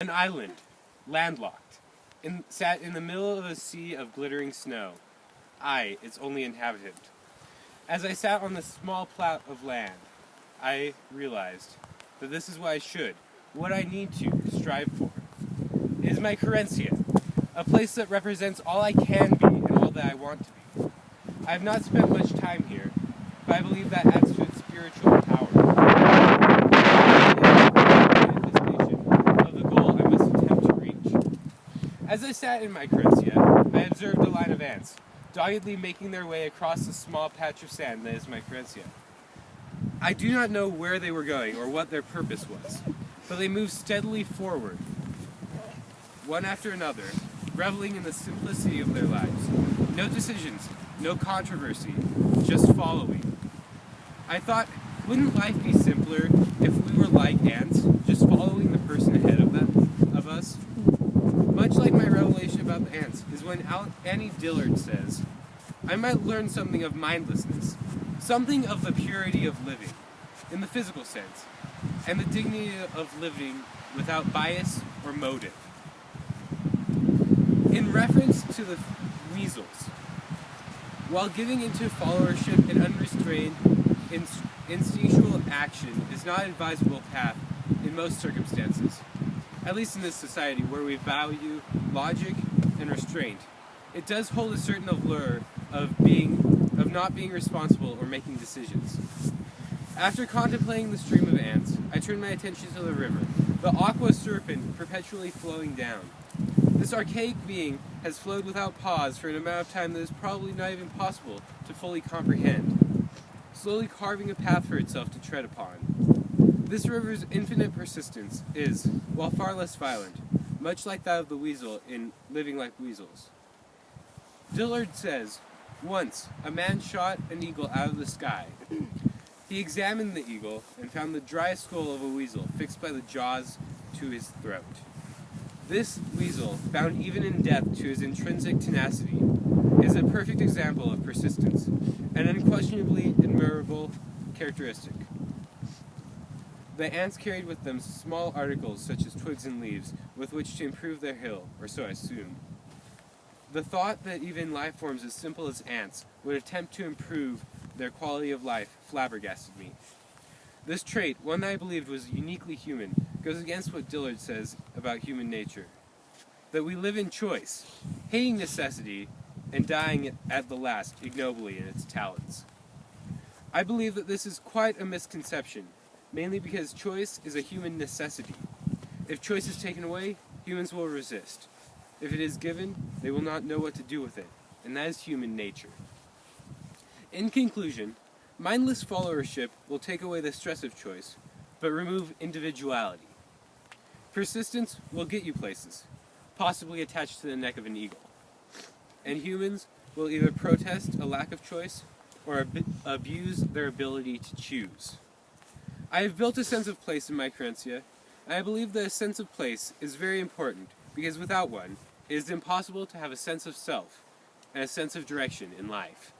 An island, landlocked, sat in the middle of a sea of glittering snow. I, its only inhabitant. As I sat on the small plot of land, I realized that this is what I should, what I need to strive for. It is my Querencia, a place that represents all I can be and all that I want to be. I have not spent much time here, but I believe that adds to its spiritual power. Of the goal I must attempt to reach. As I sat in my Querencia, I observed a line of ants, doggedly making their way across the small patch of sand that is my Querencia. I do not know where they were going or what their purpose was, but they moved steadily forward, one after another, reveling in the simplicity of their lives. No decisions, no controversy, just following. I thought, wouldn't life be simpler if we were like ants, just following the person ahead of us? Much like my revelation about the ants is when Annie Dillard says, I might learn something of mindlessness, something of the purity of living, in the physical sense, and the dignity of living without bias or motive. In reference to the weasels, while giving into followership and unrestrained instinctual action is not an advisable path in most circumstances, at least in this society where we value logic and restraint, it does hold a certain allure of not being responsible or making decisions. After contemplating the stream of ants, I turned my attention to the river, the aqua serpent perpetually flowing down. This archaic being has flowed without pause for an amount of time that is probably not even possible to fully comprehend, slowly carving a path for itself to tread upon. This river's infinite persistence is, while far less violent, much like that of the weasel in Living Like Weasels. Dillard says, once a man shot an eagle out of the sky. He examined the eagle and found the dry skull of a weasel fixed by the jaws to his throat. This weasel, bound even in death to his intrinsic tenacity, is a perfect example of persistence, an unquestionably admirable characteristic. The ants carried with them small articles such as twigs and leaves with which to improve their hill, or so I assume. The thought that even life forms as simple as ants would attempt to improve their quality of life flabbergasted me. This trait, one that I believed was uniquely human, goes against what Dillard says about human nature. That we live in choice, hating necessity, and dying at the last ignobly in its talons. I believe that this is quite a misconception, mainly because choice is a human necessity. If choice is taken away, humans will resist. If it is given, they will not know what to do with it, and that is human nature. In conclusion, mindless followership will take away the stress of choice, but remove individuality. Persistence will get you places, possibly attached to the neck of an eagle. And humans will either protest a lack of choice or abuse their ability to choose. I have built a sense of place in my Querencia, and I believe that a sense of place is very important, because without one, it is impossible to have a sense of self and a sense of direction in life.